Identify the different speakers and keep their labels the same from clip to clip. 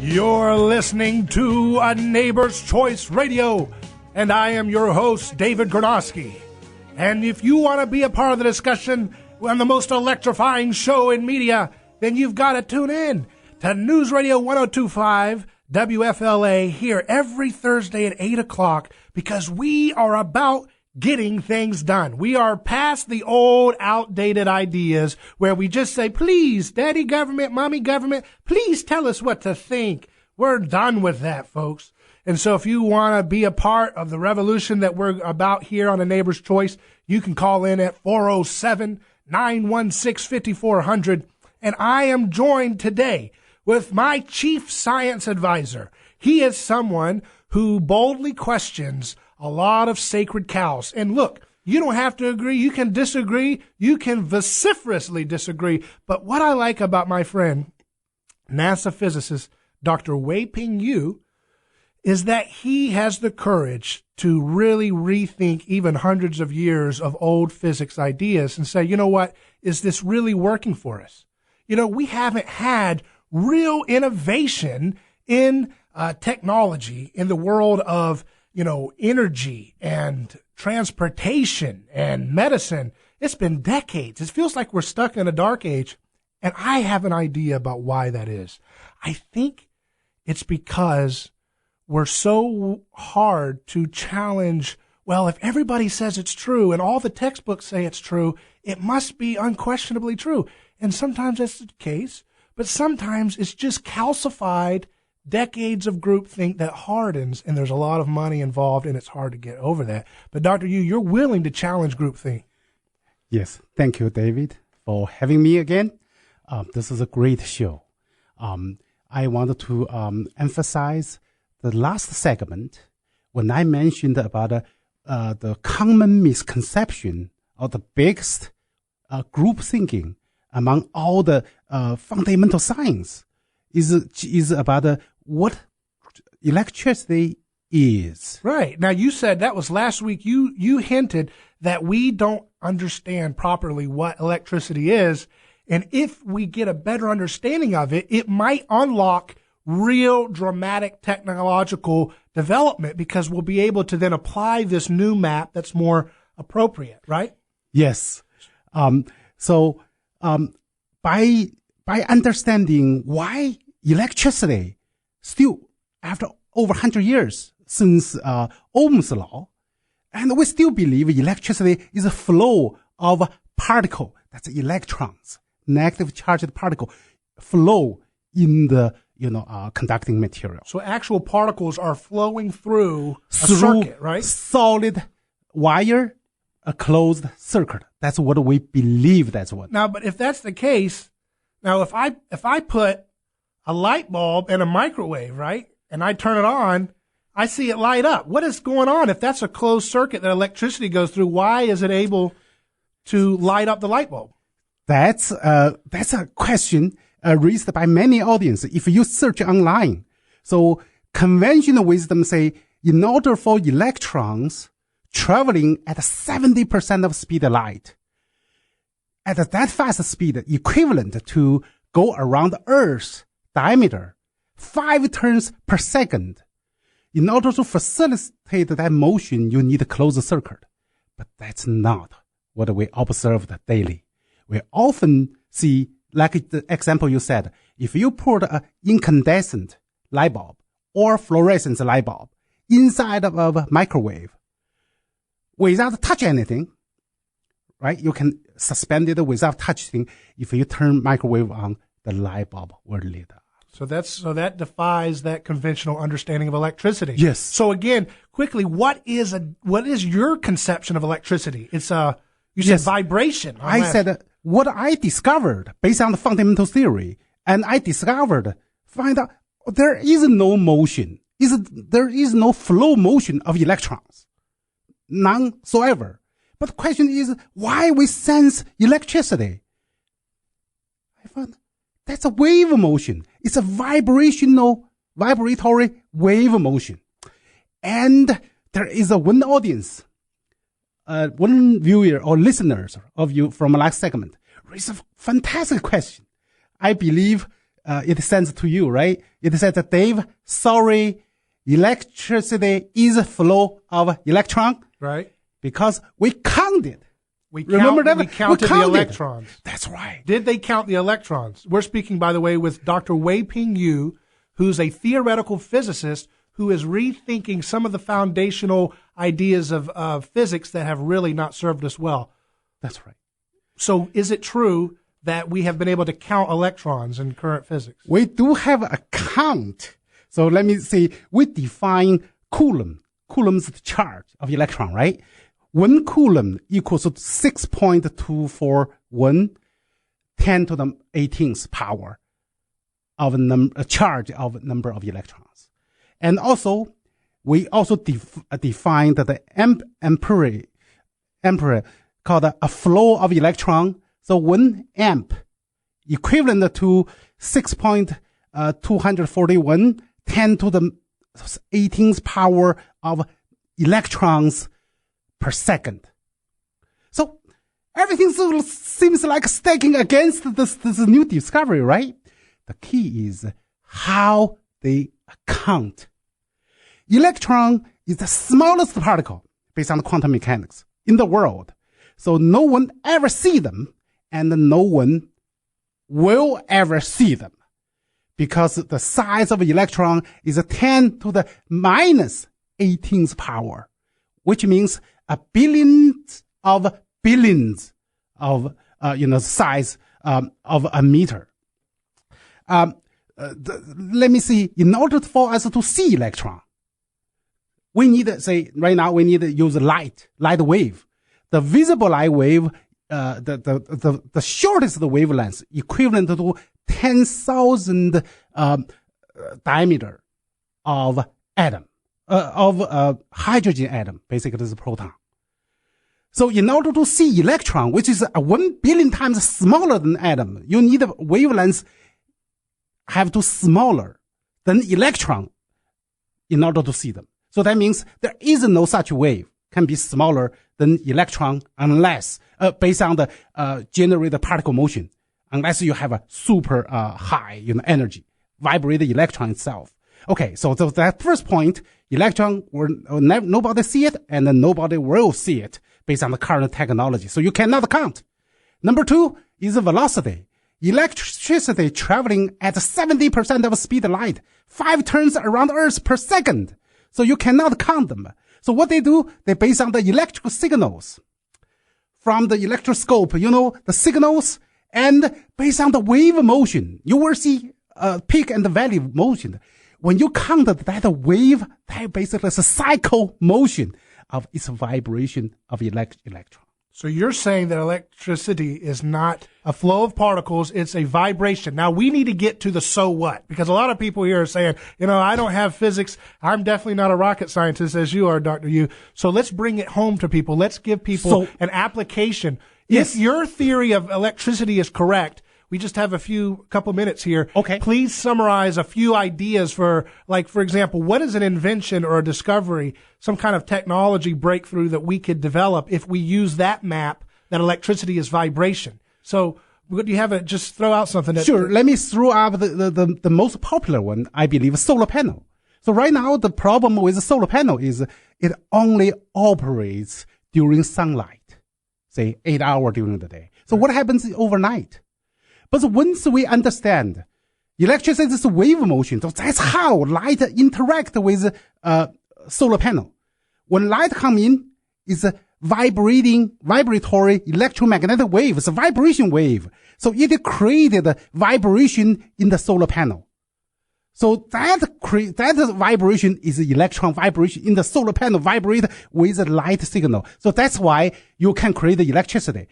Speaker 1: You're listening to A Neighbor's Choice Radio, and I am your host, David Gornoski. And if you want to be a part of the discussion on the most electrifying show in media, then you've got to tune in to News Radio 102.5 WFLA here every Thursday at 8 o'clock, because we are about getting things done. We are past the old, outdated ideas where we just say, please, daddy government, mommy government, please tell us what to think. We're done with that, folks. And so if you want to be a part of the revolution that we're about here on A Neighbor's Choice, you can call in at 407-916-5400. And I am joined today with my chief science advisor. He is someone who boldly questions a lot of sacred cows. And look, you don't have to agree. You can disagree. You can vociferously disagree. But what I like about my friend, NASA physicist Dr. Wei-Ping Yu, is that he has the courage to really rethink even hundreds of years of old physics ideas and say, you know what, is this really working for us? You know, we haven't had real innovation in technology in the world of, you know, energy and transportation and medicine. It's been decades. It feels like we're stuck in a dark age. And I have an idea about why that is. I think it's because we're so hard to challenge. Well, if everybody says it's true and all the textbooks say it's true, it must be unquestionably true. And sometimes that's the case, but sometimes it's just calcified decades of groupthink that hardens, and there's a lot of money involved, and it's hard to get over that. But Dr. Yu, you're willing to challenge groupthink.
Speaker 2: Yes, thank you, David, for having me again. This is a great show. I wanted to emphasize the last segment when I mentioned about the common misconception of the biggest group thinking among all the fundamental science is about what electricity is.
Speaker 1: Right. Now, you said that was last week. You hinted that we don't understand properly what electricity is. And if we get a better understanding of it, it might unlock real dramatic technological development, because we'll be able to then apply this new map that's more appropriate, right?
Speaker 2: Yes. So by understanding why electricity still, after over 100 years since Ohm's law, and we still believe electricity is a flow of particle, that's electrons, negative charged particle, flow in the conducting material.
Speaker 1: So actual particles are flowing through a circuit, right?
Speaker 2: Solid wire, a closed circuit. That's what we believe. That's what.
Speaker 1: Now, but if that's the case, now if I put a light bulb in a microwave, right, and I turn it on, I see it light up. What is going on? If that's a closed circuit that electricity goes through, why is it able to light up the light bulb?
Speaker 2: That's a question raised by many audiences if you search online. So conventional wisdom say, in order for electrons traveling at 70% of speed of light, at that fast speed, equivalent to go around Earth's diameter 5 turns per second. In order to facilitate that motion, you need a closed circuit. But that's not what we observe daily. We often see, like the example you said, if you put an incandescent light bulb or fluorescent light bulb inside of a microwave without touch anything, right? You can suspend it without touching. If you turn microwave on, the light bulb will lit up.
Speaker 1: So that defies that conventional understanding of electricity.
Speaker 2: Yes.
Speaker 1: So again, quickly, what is your conception of electricity? It's you said vibration.
Speaker 2: I said what I discovered based on the fundamental theory, and I find out there is no motion. There is no flow motion of electrons. None soever. But the question is, why we sense electricity? I found that's a wave motion. It's a vibratory wave motion. And there is one audience, one viewer or listeners of you from last segment raised a fantastic question. I believe it sends to you, right? It says, Dave, sorry, electricity is a flow of electron.
Speaker 1: Right.
Speaker 2: Because we counted.
Speaker 1: Remember that? We counted the electrons.
Speaker 2: That's right.
Speaker 1: Did they count the electrons? We're speaking, by the way, with Dr. Wei-Ping Yu, who's a theoretical physicist who is rethinking some of the foundational ideas of physics that have really not served us well.
Speaker 2: That's right.
Speaker 1: So is it true that we have been able to count electrons in current physics?
Speaker 2: We do have a count. So let me see. We define Coulomb. Coulomb's the charge of electron, right? 1 coulomb equals to 6.241 10 to the 18th power of a charge of number of electrons. And also, we also defined the ampere called a flow of electron. So 1 amp equivalent to 6.241 10 to the 18th power of electrons per second. So everything seems like stacking against this new discovery, right? The key is how they count. Electron is the smallest particle based on quantum mechanics in the world. So no one ever see them, and no one will ever see them, because the size of an electron is 10 to the minus 18th power, which means a billions of billions of size of a meter. Let me see. In order for us to see electron, we need, say, right now we need to use light wave. The visible light wave, the shortest wavelength equivalent to 10,000 diameter of atom, of hydrogen atom, basically is a proton. So in order to see electron, which is 1 billion times smaller than atom, you need a wavelength have to smaller than electron in order to see them. So that means there is no such wave can be smaller than electron unless, based on the generated particle motion, unless you have a super high energy, vibrate the electron itself. Okay, so that first point, electron, nobody see it, and then nobody will see it based on the current technology. So you cannot count. Number 2 is the velocity. Electricity traveling at 70% of speed of light, 5 turns around Earth per second. So you cannot count them. So what they do, they base on the electrical signals from the electroscope, the signals, and based on the wave motion, you will see peak and valley motion. When you count that wave, that basically is a cycle motion of its vibration of electron.
Speaker 1: So you're saying that electricity is not a flow of particles, it's a vibration. Now we need to get to the so what, because a lot of people here are saying, I don't have physics. I'm definitely not a rocket scientist as you are, Dr. Yu. So let's bring it home to people. Let's give people an application.
Speaker 2: Yes.
Speaker 1: If your theory of electricity is correct, we just have a couple minutes here.
Speaker 2: Okay.
Speaker 1: Please summarize a few ideas for example, what is an invention or a discovery, some kind of technology breakthrough that we could develop if we use that map that electricity is vibration? So do you have just throw out something?
Speaker 2: Sure. Let me throw out the most popular one, I believe, solar panel. So right now, the problem with the solar panel is it only operates during sunlight, say 8 hours during the day. So what happens overnight? But once we understand electricity is wave motion, so that's how light interact with solar panel. When light come in, it's a vibratory electromagnetic wave. It's a vibration wave. So it created a vibration in the solar panel. So that vibration is electron vibration in the solar panel, vibrate with a light signal. So that's why you can create the electricity.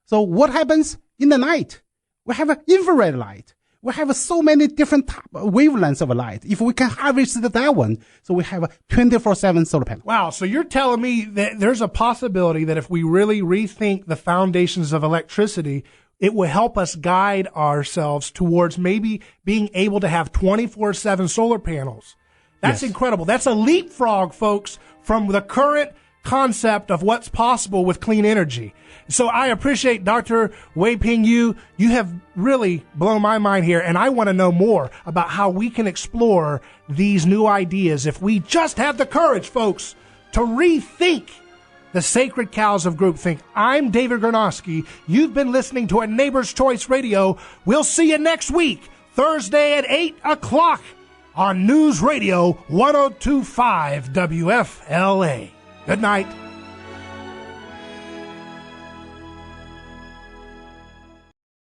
Speaker 2: So what happens in the night? We have infrared light. We have so many different wavelengths of light. If we can harvest that one, so we have a 24/7 solar panel.
Speaker 1: Wow. So you're telling me that there's a possibility that if we really rethink the foundations of electricity, it will help us guide ourselves towards maybe being able to have 24/7 solar panels. That's
Speaker 2: Yes.
Speaker 1: incredible. That's a leapfrog, folks, from the current concept of what's possible with clean energy. So I appreciate Dr. Wei-Ping Yu. You have really blown my mind here, and I want to know more about how we can explore these new ideas if we just have the courage, folks, to rethink the sacred cows of groupthink. I'm David Gornoski. You've been listening to A Neighbor's Choice Radio. We'll see you next week, Thursday at 8 o'clock on News Radio 102.5 WFLA. Good night.